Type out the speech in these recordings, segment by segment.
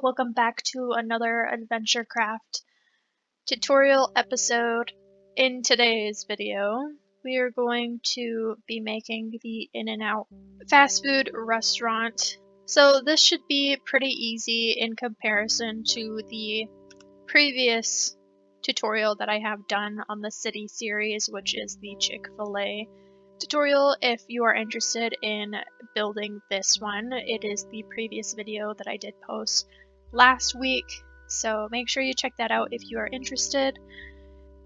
welcome back to another Adventure Craft tutorial episode. In today's video, we are going to be making the In-N-Out fast food restaurant. So this should be pretty easy in comparison to the previous tutorial that I have done on the city series, which is the Chick-fil-A tutorial. If you are interested in building this one, it is the previous video that I did post last week, so make sure you check that out if you are interested.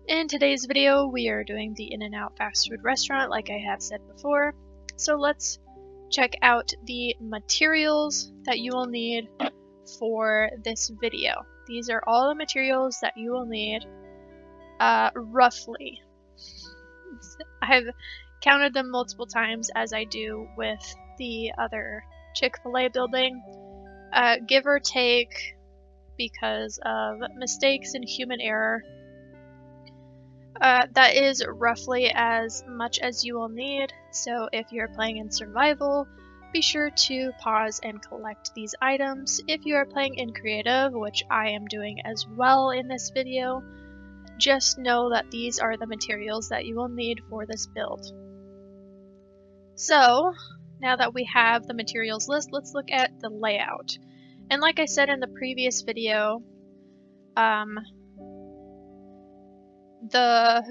In today's video, we are doing the In-N-Out fast food restaurant, like I have said before. So let's check out the materials that you will need for this video. These are all the materials that you will need, roughly. I've counted them multiple times, as I do with the other Chick-fil-A building, give or take, because of mistakes and human error. That is roughly as much as you will need, so if you're playing in survival, be sure to pause and collect these items. If you are playing in creative, which I am doing as well in this video, just know that these are the materials that you will need for this build. So, now that we have the materials list, let's look at the layout. And like I said in the previous video, the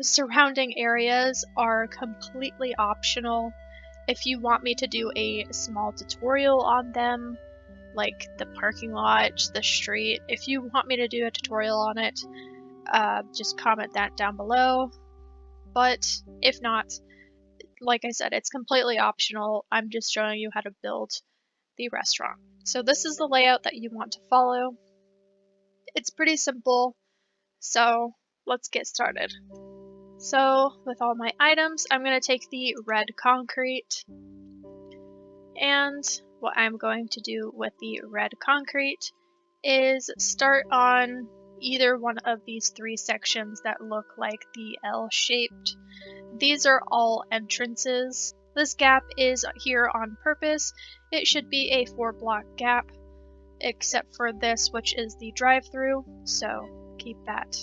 surrounding areas are completely optional. If you want me to do a small tutorial on them, like the parking lot, the street, if you want me to do a tutorial on it, just comment that down below. But if not, like I said, it's completely optional. I'm just showing you how to build the restaurant. So this is the layout that you want to follow. It's pretty simple, so let's get started. So with all my items, I'm going to take the red concrete, and what I'm going to do with the red concrete is start on either one of these three sections that look like the L-shaped. These are all entrances. This gap is here on purpose. It should be a 4-block gap, except for this, which is the drive-through, so keep that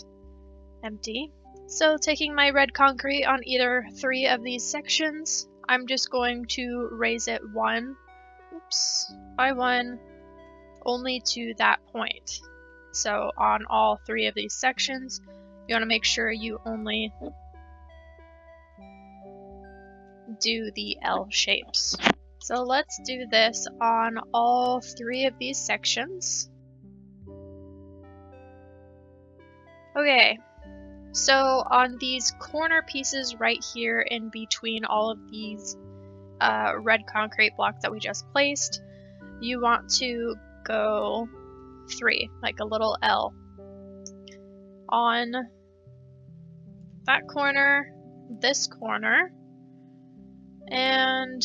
empty. So taking my red concrete on either 3 of these sections, I'm just going to raise it by one, only to that point. So on all 3 of these sections, you want to make sure you only do the L shapes. So let's do this on all 3 of these sections. Okay, so on these corner pieces right here in between all of these red concrete blocks that we just placed, you want to go 3, like a little L. On that corner, this corner, and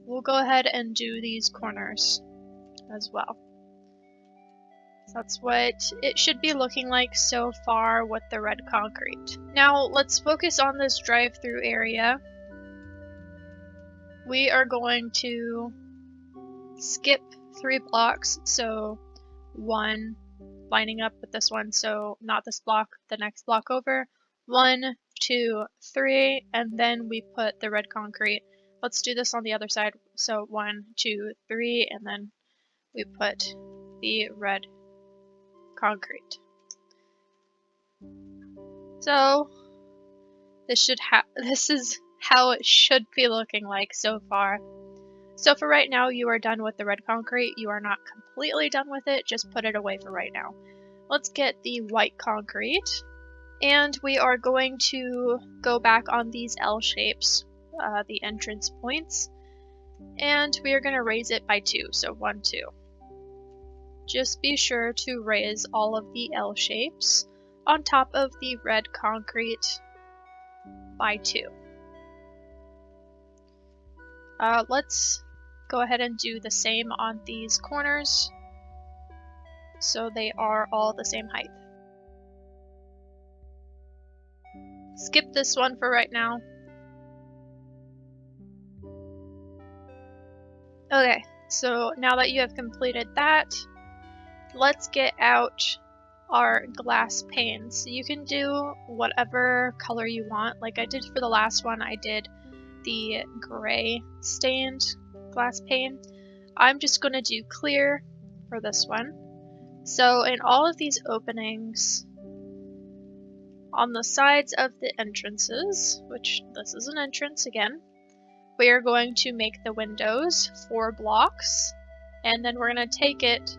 we'll go ahead and do these corners as well. So that's what it should be looking like so far with the red concrete. Now let's focus on this drive-through area. We are going to skip 3 blocks, so 1 lining up with this one, so not this block, the next block over. 1, 2, 3, and then we put the red concrete. Let's do this on the other side. So 1, 2, 3, and then we put the red concrete. So this is how it should be looking like so far. So for right now, you are done with the red concrete. You are not completely done with it, just put it away for right now. Let's get the white concrete, and we are going to go back on these L shapes, the entrance points, and we are going to raise it by 2, so 1, 2. Just be sure to raise all of the L shapes on top of the red concrete by 2. Let's go ahead and do the same on these corners, so they are all the same height. Skip this one for right now. Okay, so now that you have completed that, let's get out our glass panes. You can do whatever color you want. Like I did for the last one, I did the gray stained glass pane. I'm just going to do clear for this one. So in all of these openings, on the sides of the entrances, which this is an entrance again, we are going to make the windows 4 blocks, and then we're going to take it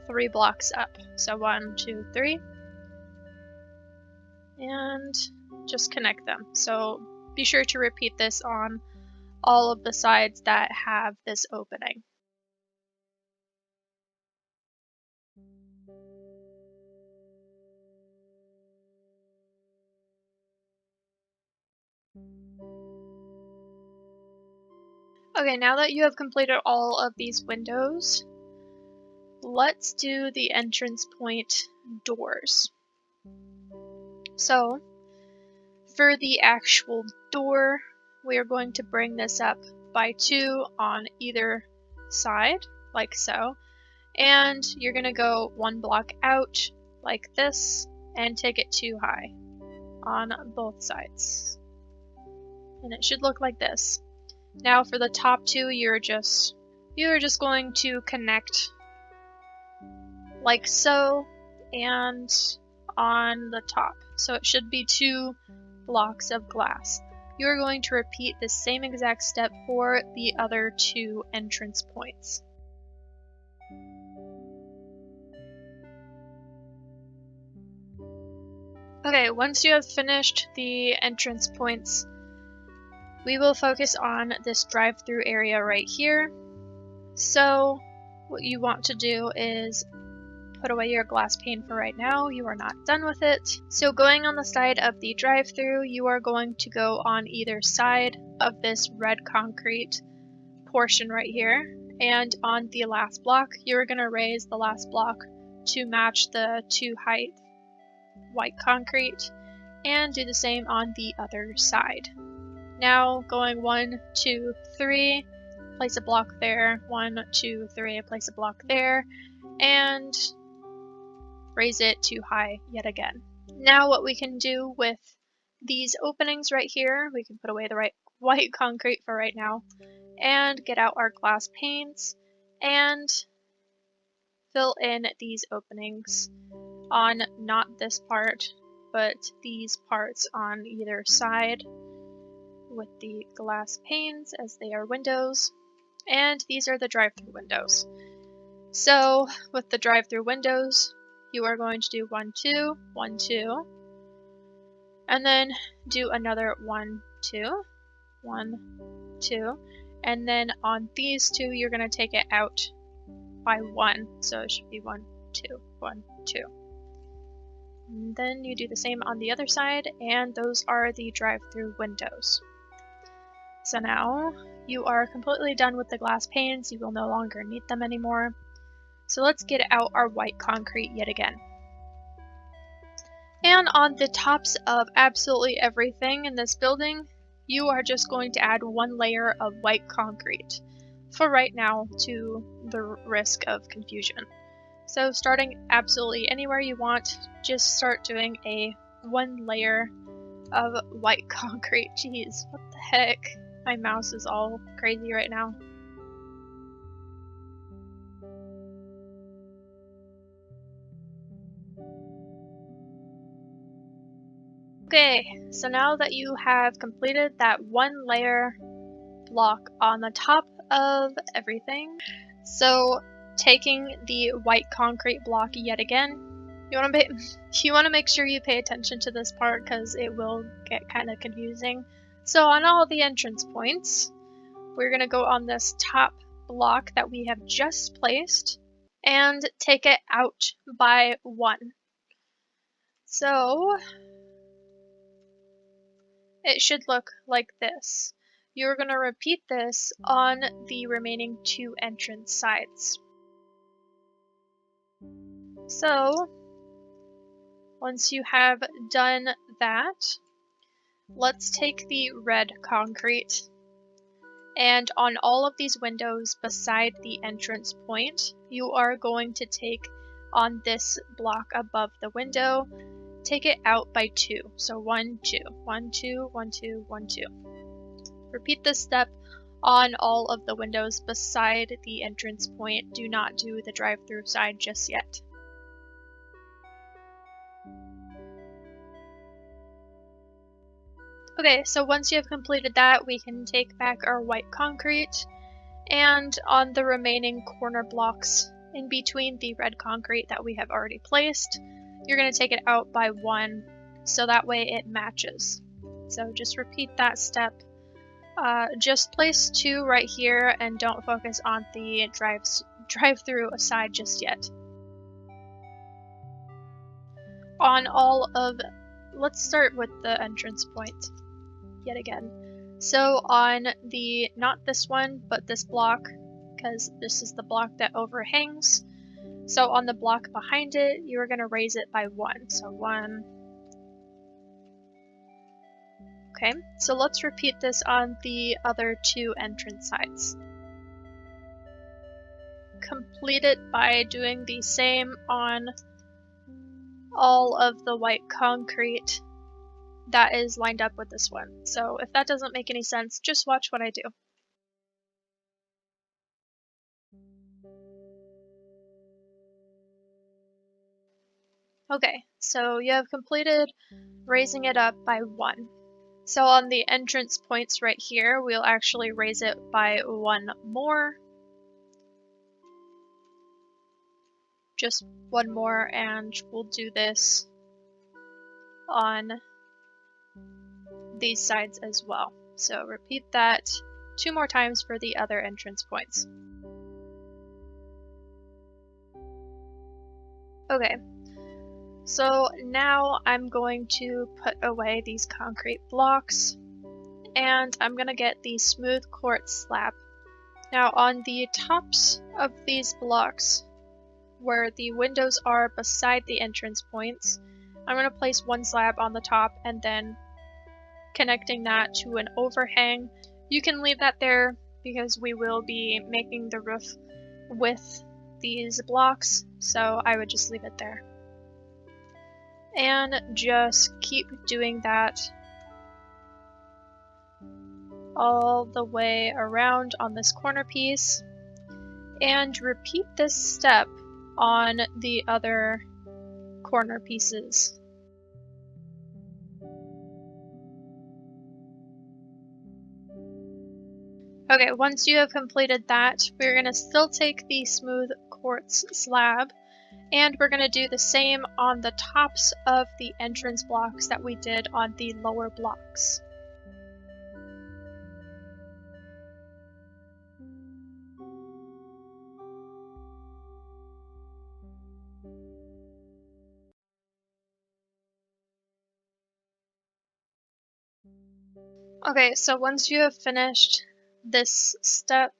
3 blocks up. So 1, 2, 3, and just connect them. So be sure to repeat this on all of the sides that have this opening. Okay, now that you have completed all of these windows, let's do the entrance point doors. So, for the actual door, we are going to bring this up by 2 on either side, like so, and you're going to go 1 block out, like this, and take it 2 high on both sides. And it should look like this. Now for the top 2, you're just going to connect like so and on the top. So it should be 2 blocks of glass. You're going to repeat the same exact step for the other 2 entrance points. Okay, once you have finished the entrance points, we will focus on this drive-through area right here. So what you want to do is put away your glass pane for right now. You are not done with it. So going on the side of the drive-through, you are going to go on either side of this red concrete portion right here. And on the last block, you're going to raise the last block to match the 2 height white concrete, and do the same on the other side. Now going 1, 2, 3, place a block there, 1, 2, 3, place a block there, and raise it 2 high yet again. Now what we can do with these openings right here, we can put away the white concrete for right now, and get out our glass panes, and fill in these openings on not this part, but these parts on either side with the glass panes as they are windows, and these are the drive-through windows. So with the drive-through windows, you are going to do 1, 2, 1, 2, and then do another 1, 2, 1, 2, and then on these 2 you're going to take it out by 1, so it should be 1, 2, 1, 2. And then you do the same on the other side, and those are the drive-through windows. So now you are completely done with the glass panes. You will no longer need them anymore. So let's get out our white concrete yet again. And on the tops of absolutely everything in this building, you are just going to add 1 layer of white concrete for right now, to the risk of confusion. So starting absolutely anywhere you want, just start doing a 1 layer of white concrete. Jeez, what the heck? My mouse is all crazy right now. Okay, so now that you have completed that 1 layer block on the top of everything, so taking the white concrete block yet again, you want to make sure you pay attention to this part because it will get kind of confusing. So on all the entrance points, we're going to go on this top block that we have just placed and take it out by 1. So it should look like this. You're going to repeat this on the remaining 2 entrance sides. So once you have done that, let's take the red concrete And on all of these windows beside the entrance point, you are going to take on this block above the window, take it out by 2. So 1, 2, 1, 2, 1, 2, 1, 2. Repeat this step on all of the windows beside the entrance point. Do not do the drive-through side just yet. Okay, so once you have completed that, we can take back our white concrete, and on the remaining corner blocks in between the red concrete that we have already placed, you're going to take it out by 1 so that way it matches. So just repeat that step. Just place 2 right here and don't focus on the drive-through aside just yet. On all of, let's start with the entrance point yet again. So on the, not this one, but this block, because this is the block that overhangs. So on the block behind it, you are going to raise it by 1. So 1. Okay, so let's repeat this on the other 2 entrance sides. Complete it by doing the same on all of the white concrete that is lined up with this one. So if that doesn't make any sense, just watch what I do. Okay, so you have completed raising it up by 1. So on the entrance points right here, we'll actually raise it by 1 more. Just 1 more, and we'll do this on these sides as well. So repeat that 2 more times for the other entrance points. Okay, so now I'm going to put away these concrete blocks, and I'm going to get the smooth quartz slab. Now on the tops of these blocks, where the windows are beside the entrance points, I'm going to place 1 slab on the top and then connecting that to an overhang. You can leave that there because we will be making the roof with these blocks, so I would just leave it there. And just keep doing that all the way around on this corner piece, and repeat this step on the other corner pieces. Okay, once you have completed that, we're going to still take the smooth quartz slab, and we're going to do the same on the tops of the entrance blocks that we did on the lower blocks. Okay, so once you have finished this step,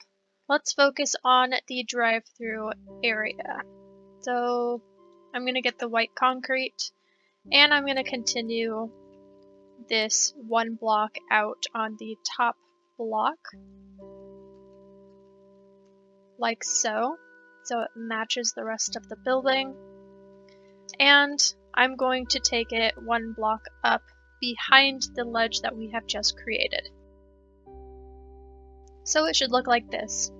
let's focus on the drive-through area. So I'm going to get the white concrete, and I'm going to continue this 1 block out on the top block, like so it matches the rest of the building. And I'm going to take it 1 block up behind the ledge that we have just created. So it should look like this.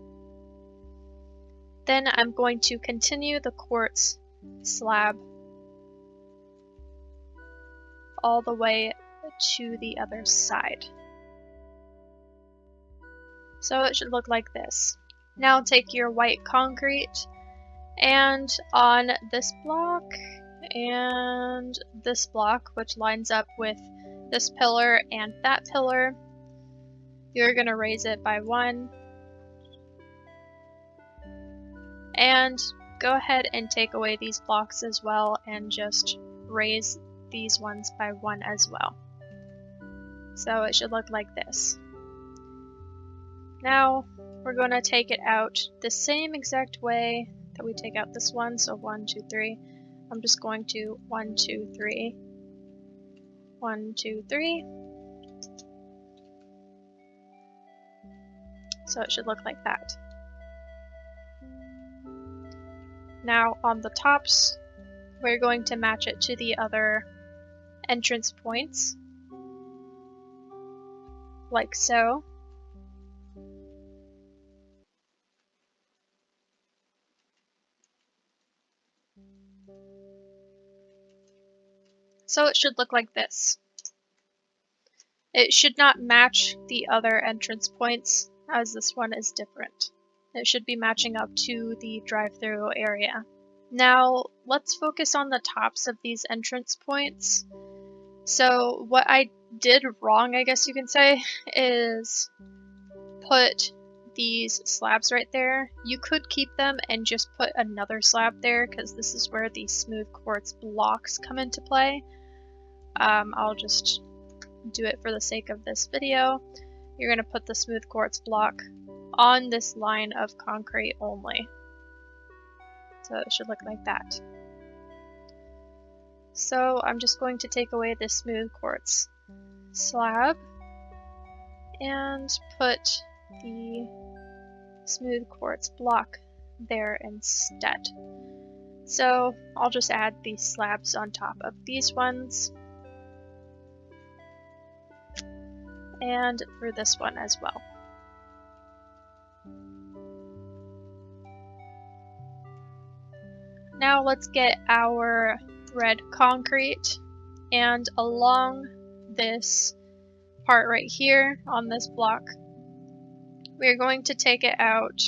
Then I'm going to continue the quartz slab all the way to the other side. So it should look like this. Now take your white concrete, and on this block and this block, which lines up with this pillar and that pillar, you're going to raise it by 1. And go ahead and take away these blocks as well and just raise these ones by 1 as well. So it should look like this. Now we're going to take it out the same exact way that we take out this one. So 1, 2, 3. I'm just going to 1, 2, 3. 1, 2, 3. So it should look like that. Now on the tops, we're going to match it to the other entrance points, like so. So it should look like this. It should not match the other entrance points, as this one is different. It should be matching up to the drive-through area. Now, let's focus on the tops of these entrance points. So what I did wrong, I guess you can say, is put these slabs right there. You could keep them and just put another slab there, because this is where the smooth quartz blocks come into play. I'll just do it for the sake of this video. You're going to put the smooth quartz block on this line of concrete only. So it should look like that. So I'm just going to take away this smooth quartz slab and put the smooth quartz block there instead. So I'll just add these slabs on top of these ones, and for this one as well. Now let's get our red concrete, and along this part right here on this block, we're going to take it out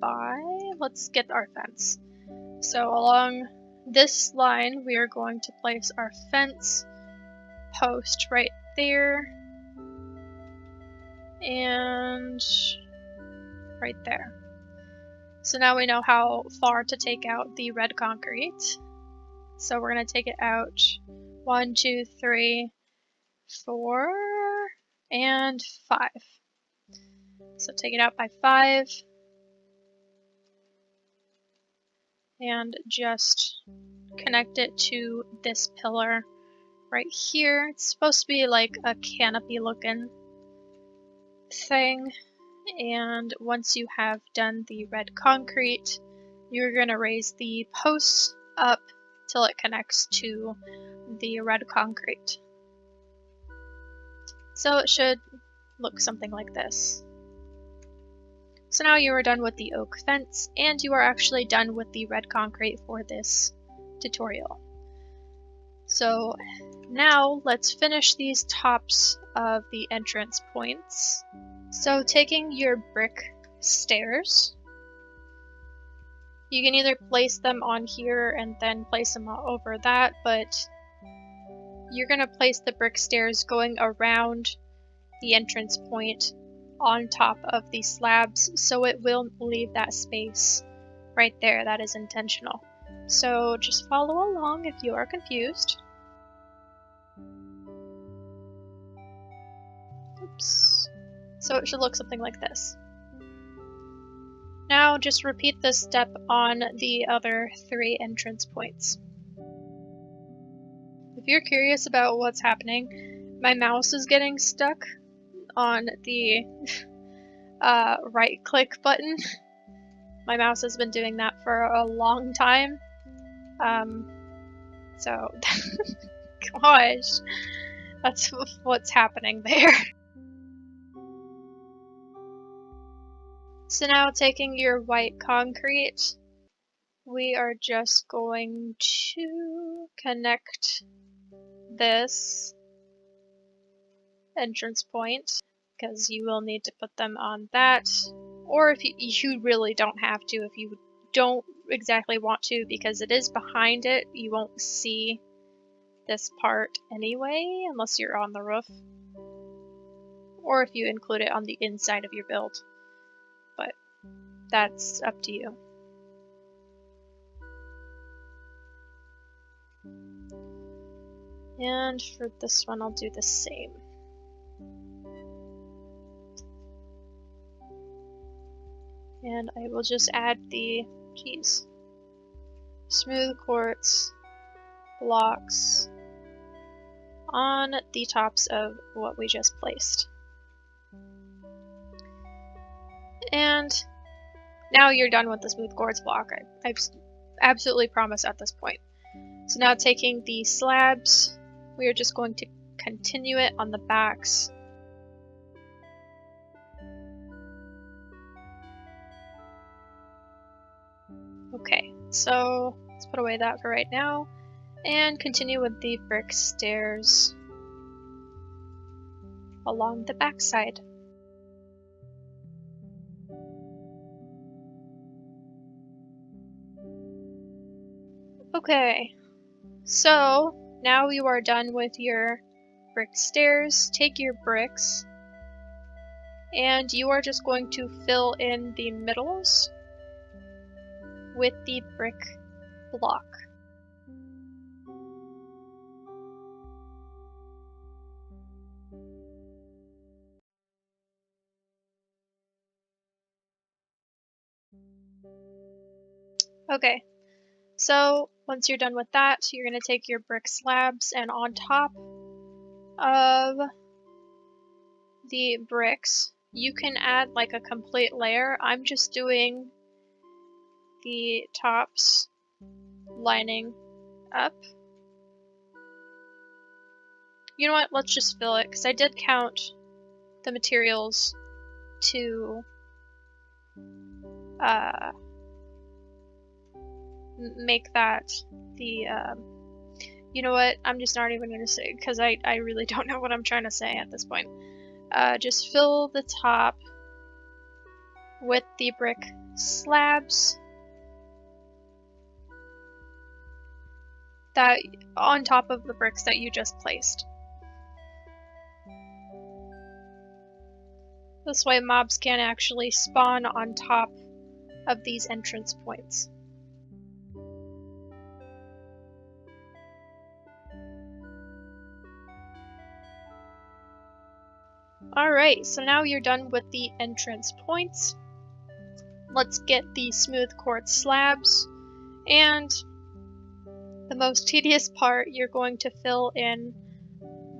by, let's get our fence. So along this line, we are going to place our fence post right there, and right there. So now we know how far to take out the red concrete. So we're going to take it out 1, 2, 3, 4, and 5. So take it out by 5. And just connect it to this pillar right here. It's supposed to be like a canopy looking thing. And once you have done the red concrete, you're going to raise the posts up till it connects to the red concrete. So it should look something like this. So now you are done with the oak fence, and you are actually done with the red concrete for this tutorial. So now let's finish these tops of the entrance points. So taking your brick stairs, you can either place them on here and then place them over that, but you're going to place the brick stairs going around the entrance point on top of the slabs, so it will leave that space right there. That is intentional. So just follow along if you are confused. Oops. So it should look something like this. Now just repeat this step on the other 3 entrance points. If you're curious about what's happening, my mouse is getting stuck on the right click button. My mouse has been doing that for a long time. So gosh, that's what's happening there. So now taking your white concrete, we are just going to connect this entrance point, because you will need to put them on that, or if you really don't have to, if you don't exactly want to, because it is behind it, you won't see this part anyway unless you're on the roof, or if you include it on the inside of your build, but that's up to you. And for this one I'll do the same. And I will just add the, smooth quartz blocks on the tops of what we just placed. And now you're done with the smooth quartz block. I absolutely promise at this point. So now taking the slabs, we are just going to continue it on the backs. Okay, so let's put away that for right now and continue with the brick stairs along the backside. Okay, so now you are done with your brick stairs. Take your bricks and you are just going to fill in the middles with the brick block. Okay, so once you're done with that, you're going to take your brick slabs and on top of the bricks, you can add like a complete layer. I'm just doing the tops lining up. You know what, let's just fill it because I did count the materials to make that the you know what, I'm just not even going to say because I really don't know what I'm trying to say at this point. Just fill the top with the brick slabs that on top of the bricks that you just placed. This way mobs can't actually spawn on top of these entrance points. Alright, so now you're done with the entrance points. Let's get the smooth quartz slabs, and the most tedious part, you're going to fill in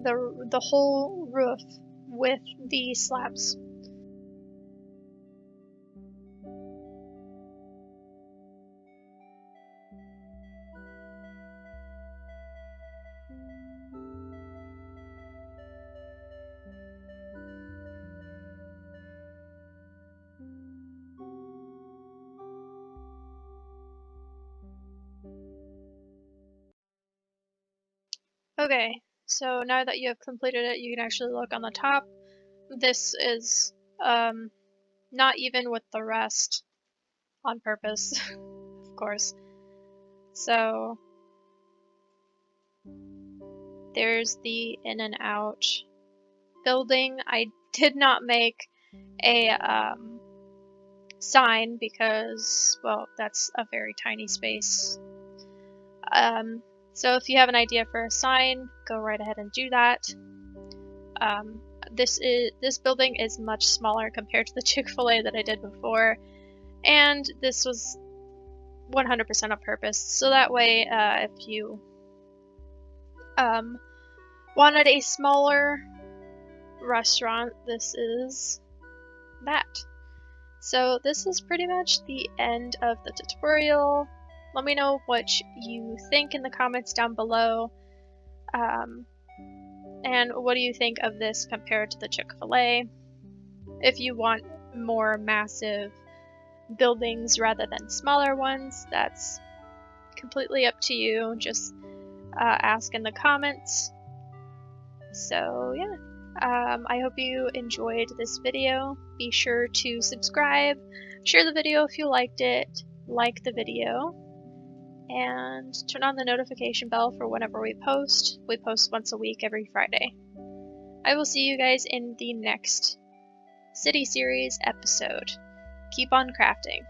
the whole roof with the slabs. Okay, so now that you have completed it, you can actually look on the top. This is not even with the rest on purpose, of course. So there's the in and out building. I did not make a sign because, well, that's a very tiny space. So if you have an idea for a sign, go right ahead and do that. This building is much smaller compared to the Chick-fil-A that I did before, and this was 100% on purpose. So that way, if you wanted a smaller restaurant, this is that. So this is pretty much the end of the tutorial. Let me know what you think in the comments down below. And what do you think of this compared to the Chick-fil-A? If you want more massive buildings rather than smaller ones, that's completely up to you. Just ask in the comments. So yeah, I hope you enjoyed this video. Be sure to subscribe, share the video if you liked it, like the video, and turn on the notification bell for whenever we post. We post once a week every Friday. I will see you guys in the next City Series episode. Keep on crafting.